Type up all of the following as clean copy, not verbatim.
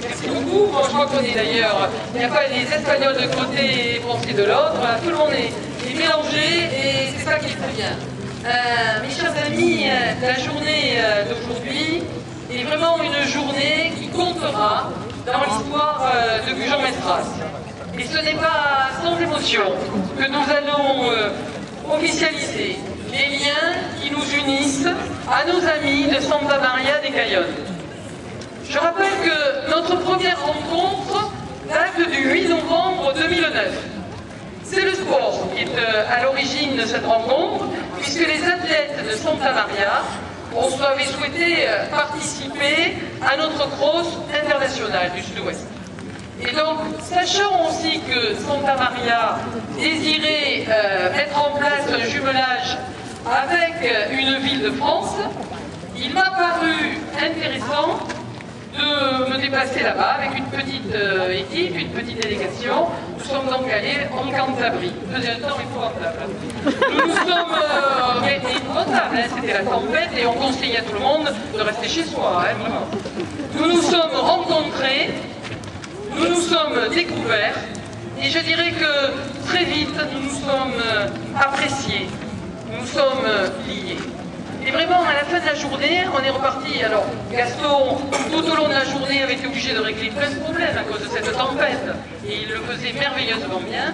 Merci beaucoup. Bon, je crois qu'on est d'ailleurs, il n'y a pas les Espagnols de côté et les Français de l'autre. Voilà, tout le monde est mélangé et c'est ça qui est très bien. Mes chers amis, la journée d'aujourd'hui est vraiment une journée qui comptera dans l'histoire de Gujan-Mestras. Et ce n'est pas sans émotion que nous allons officialiser les liens qui nous unissent à nos amis de Santa Maria de Cayón. Je rappelle que notre première rencontre date du 8 novembre 2009. C'est le sport qui est à l'origine de cette rencontre, puisque les athlètes de Santa Maria avaient souhaité participer à notre cross international du Sud-Ouest. Et donc, sachant aussi que Santa Maria désirait mettre en place un jumelage avec une ville de France, il m'a paru intéressant de me déplacer là-bas avec une petite équipe, une petite délégation. Nous sommes donc allés en Cantabrie. Il faisait un temps épouvantable. Nous nous sommes épouvantable, hein, c'était la tempête et on conseillait à tout le monde de rester chez soi, hein, vraiment. Nous nous sommes rencontrés, nous nous sommes découverts et je dirais que très vite nous nous sommes appréciés, nous nous sommes liés. Et vraiment, à la fin de la journée, on est reparti. Alors, Gaston, tout au long de la journée, avait été obligé de régler plein de problèmes à cause de cette tempête. Et il le faisait merveilleusement bien.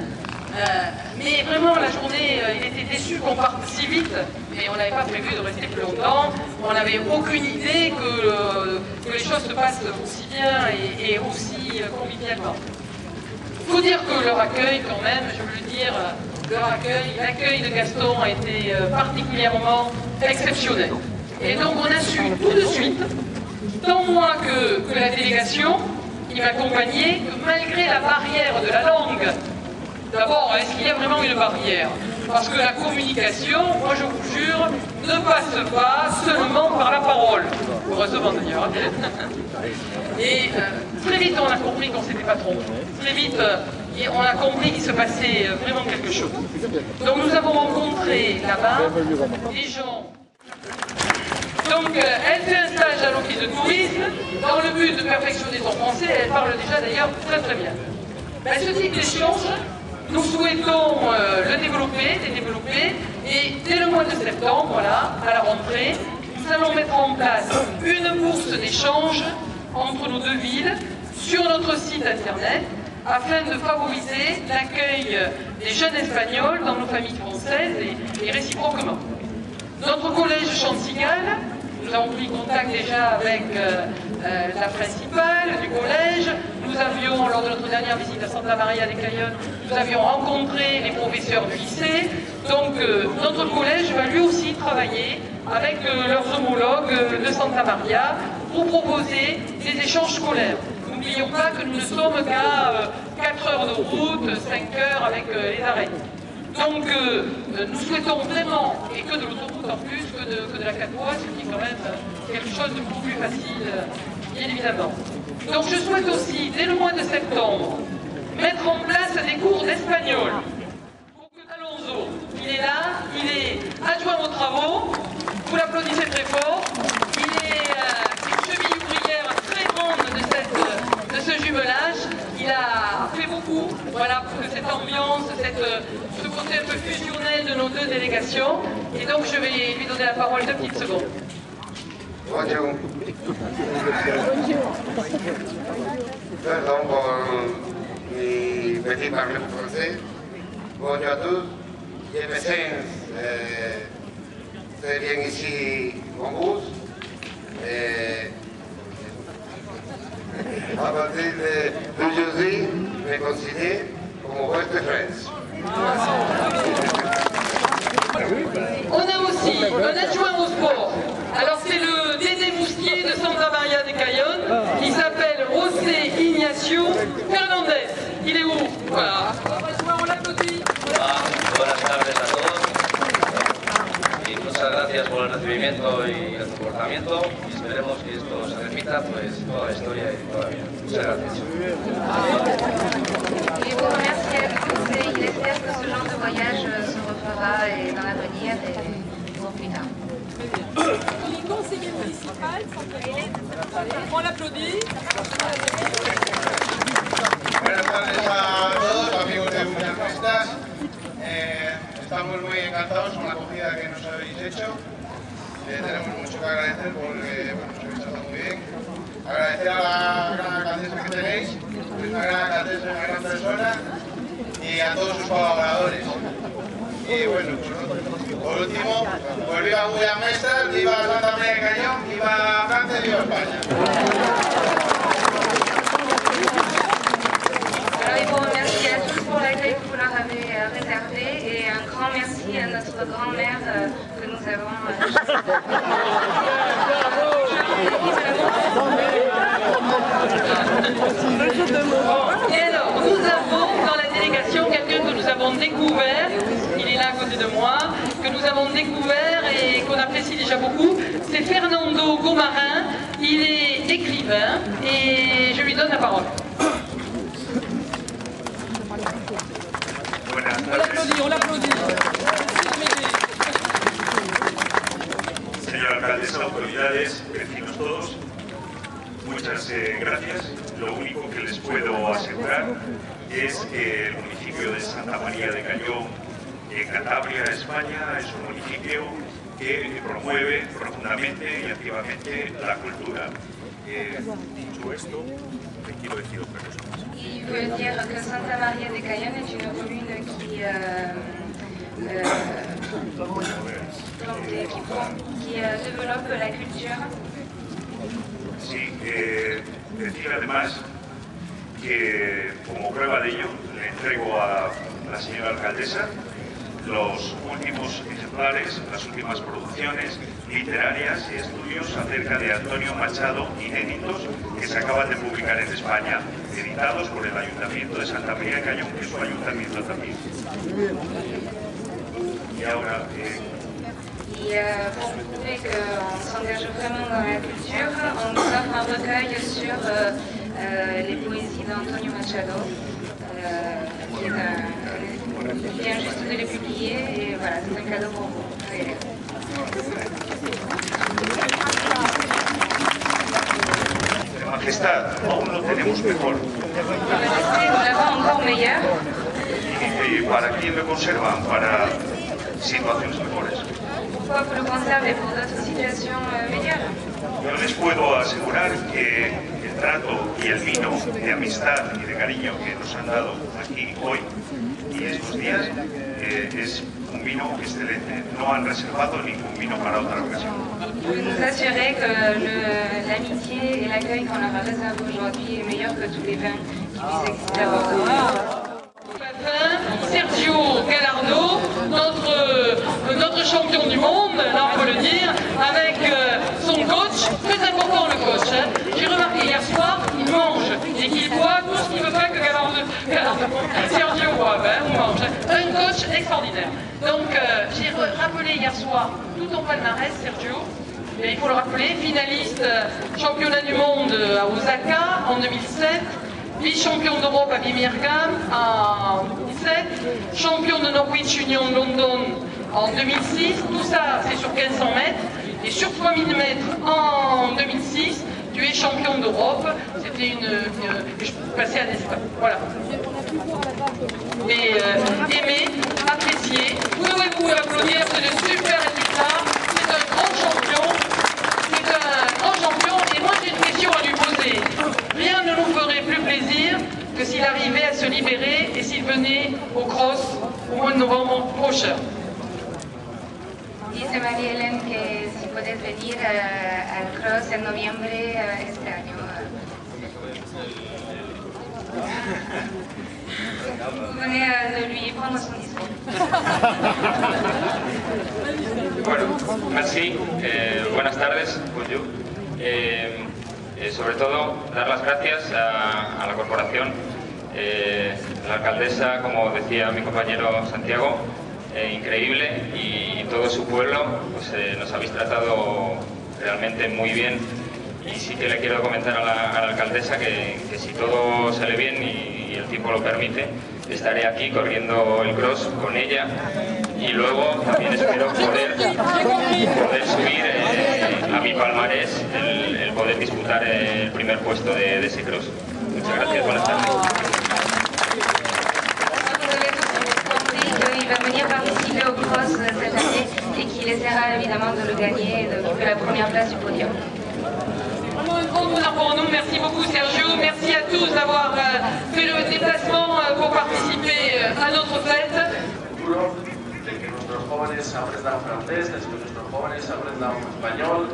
Mais vraiment, la journée, il était déçu qu'on parte si vite. Mais on n'avait pas prévu de rester plus longtemps. On n'avait aucune idée que les choses se passent aussi bien et aussi convivialement. Il faut dire que leur accueil, quand même, je veux le dire, l'accueil de Gaston a été particulièrement exceptionnel. Et donc on a su tout de suite, tant moi que la délégation qui m'accompagnait, que malgré la barrière de la langue, d'abord, est-ce qu'il y a vraiment une barrière? Parce que la communication, moi je vous jure, ne passe pas seulement par la parole. Heureusement d'ailleurs. Et très vite on a compris qu'on ne s'était pas trompé. Très vite on a compris qu'il se passait vraiment quelque chose. Donc nous avons rencontré là-bas des gens. Donc elle fait un stage à l'office de tourisme dans le but de perfectionner son français. Elle parle déjà d'ailleurs très très bien. Ben, ce type d'échange, nous souhaitons le développer et dès le mois de septembre, voilà, à la rentrée, nous allons mettre en place une bourse d'échange entre nos deux villes sur notre site internet afin de favoriser l'accueil des jeunes espagnols dans nos familles françaises et réciproquement. Notre collège Chantigal, nous avons pris contact déjà avec la principale du collège. Nous avions, lors de notre dernière visite à Santa Maria de Cayón, nous avions rencontré les professeurs du lycée. Donc notre collège va lui aussi travailler avec leurs homologues de Santa Maria pour proposer des échanges scolaires. N'oublions pas que nous ne sommes qu'à 4 heures de route, 5 heures avec les arrêts. Donc nous souhaitons vraiment, et que de l'autoroute en plus, que de la 4 voies, ce qui est quand même quelque chose de beaucoup plus facile, bien évidemment. Donc je souhaite aussi, dès le mois de septembre, mettre en place des cours d'espagnol. Pour que Alonso, il est là, il est adjoint aux travaux, vous l'applaudissez très fort, il est une cheville ouvrière très grande de ce jumelage. Il a fait beaucoup, voilà, pour que cette ambiance, ce côté un peu fusionnel de nos deux délégations. Et donc je vais lui donner la parole 2 petites secondes. Bonjour. Pardon pour mes petits parler français. Bonjour à tous. Je me sens très bien ici en Beauce. À partir d'aujourd'hui, je me considère comme votre frère. On a aussi un adjoint au sport. Alors c'est le Dédé Moustier de Santa Maria de Cayón. Il s'appelle José Ignacio Fernandez. Il est où? Voilà. On l'applaudit. Buenas tardes a todos y muchas gracias por el recibimiento y el comportamiento y esperemos que esto se repita pues toda la historia y toda la vida. Muchas gracias. Et vous remercie à tous et il espère que ce genre de voyage se refera dans l'avenir et plus tard. conseiller municipal. On l'applaudit. Buenas tardes a todos, amigos de Buenas Fiestas. Estamos muy encantados con la acogida que nos habéis hecho. Tenemos mucho que agradecer porque nos habéis tratado muy bien. Agradecer a la gran alcaldesa que tenéis, que es una gran alcaldesa, una gran persona, y a todos sus colaboradores. Y bueno, por último, pues viva Buenas Fiestas, viva Santa María de Cañón, viva Francia y viva España. Alors, il faut remercier à tous pour l'accueil que vous leur avez réservé et un grand merci à notre grand-mère que nous avons. Et alors, nous avons dans la délégation quelqu'un que nous avons découvert, il est là à côté de moi, que nous avons découvert et qu'on apprécie déjà beaucoup, c'est Fernando Gomarin, il est écrivain et je lui donne la parole. On l'applaudit. Señora alcaldesa, autoridades, vecinos todos, muchas gracias. Lo único que les puedo asegurar es que el municipio de Santa María de Cañón, en Cantabria, España, es un municipio que promueve profundamente y activamente la cultura. Dicho esto, te quiero decir otra cosa más. Il veut dire que Santa Maria de Cañón est une commune qui développe la culture. Sí, decir además que como prueba de ello le entrego a la señora alcaldesa los últimos ejemplares, las últimas producciones literarias y estudios acerca de Antonio Machado, inéditos, que se acaban de publicar en España, editados por el Ayuntamiento de Santa María de Cañón, que es su ayuntamiento también. Y ahora... pour prouver qu'on s'engage vraiment dans la culture, on nous offre un recueil sur les poésies d'Antonio Machado, qui vient juste de les publier, et voilà, c'est un cadeau pour vous. Majestad, aún lo tenemos mejor. Nous l'avons encore meilleur. ¿Y para quién lo conservan? Para situaciones mejores. Pourquoi vous le conservez pour d'autres situations meilleures? Yo les puedo asegurar que el trato y el vino de amistad y de cariño que nos han dado aquí hoy y estos días es un vino excelente. No han reservado ningún vino para otra ocasión. Je peux nous assurer que l'amitié et l'accueil qu'on leur a réservé aujourd'hui est meilleur que tous les vins qui puissent exister à Bordeaux. Sergio Gallardo, notre champion du monde, là on peut le dire, avec son coach, très important le coach. Hein. J'ai remarqué hier soir, il mange et qu'il boit tout ce qu'il ne veut pas que Sergio boive, hein, on mange. Un coach extraordinaire. Donc j'ai rappelé hier soir tout ton palmarès, Sergio. Et il faut le rappeler, finaliste championnat du monde à Osaka en 2007. Vice-champion d'Europe à Birmingham en 2017, champion de Norwich Union London en 2006, tout ça c'est sur 1500 mètres, et sur 3000 mètres en 2006, tu es champion d'Europe, c'était je passais à des étapes, voilà. Et aimé, apprécié, vous devez applaudir, c'est de super résultats, c'est un grand champion, et moi j'ai une question à lui poser. Rien ne nous ferait plus plaisir que s'il arrivait à se libérer et s'il venait au cross au mois de novembre prochain. Dice María Hélène que si puedes venir al cross en noviembre este año. Vous venez de lui prendre son discours. Bueno, merci. Buenas tardes, bonjour. Sobre todo, dar las gracias a la corporación, la alcaldesa, como decía mi compañero Santiago, increíble, y todo su pueblo, pues nos habéis tratado realmente muy bien. Y sí que le quiero comentar a la alcaldesa que si todo sale bien y el tiempo lo permite, estaré aquí corriendo el cross con ella, y luego también espero poder subir a mi palmarés el poder disputar el primer puesto de ese cross. Muchas gracias, buenas tardes. Il va venir participer au cross cette année et qu'il essaiera évidemment de le gagner et d'occuper la première place du podium. Vraiment un grand honneur pour nous. Merci beaucoup Sergio. Merci à tous d'avoir fait le déplacement pour participer à notre fête. De que nuestros jóvenes aprendan francés, de que nuestros jóvenes aprendan español,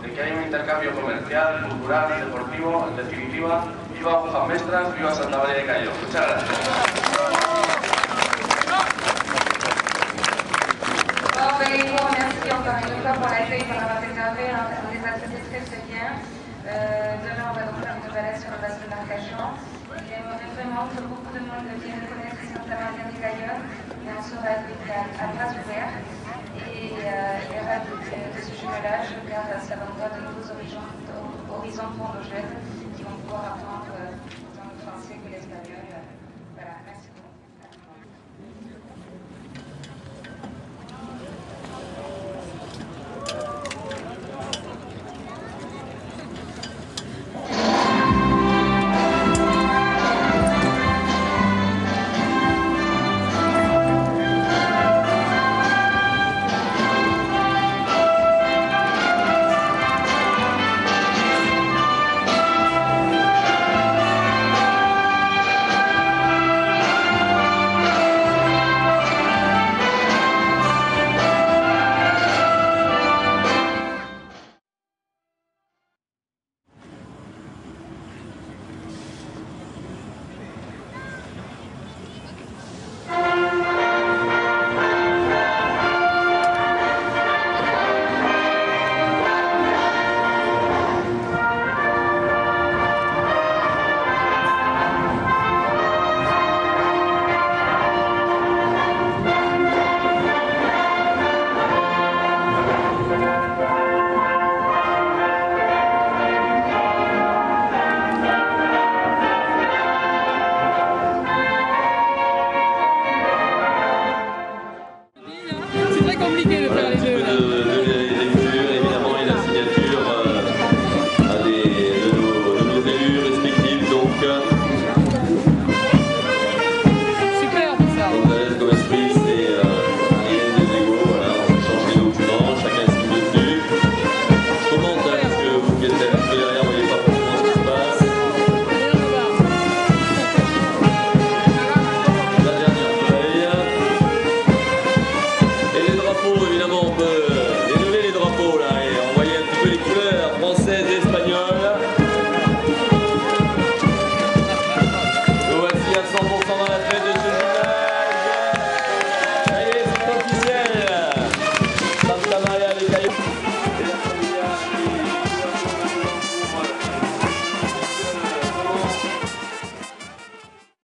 de que haya un intercambio comercial, cultural y deportivo. En definitiva, viva Juan Mestras, viva Santa María de Cayo. Muchas gracias. Je vous remercie encore une fois pour l'accueil qu'on a réservé. On les a traités très bien. Demain, on va donc faire une balade sur le bassin d'Arcachon. J'aimerais vraiment que beaucoup de monde vienne connaître Santa Maria de Cayo. Et on sera à bras ouverts. Et il y aura de ce jumelage, car ça va ouvrir de nouveaux horizons pour nos jeunes qui vont pouvoir apprendre autant le français que l'espagnol.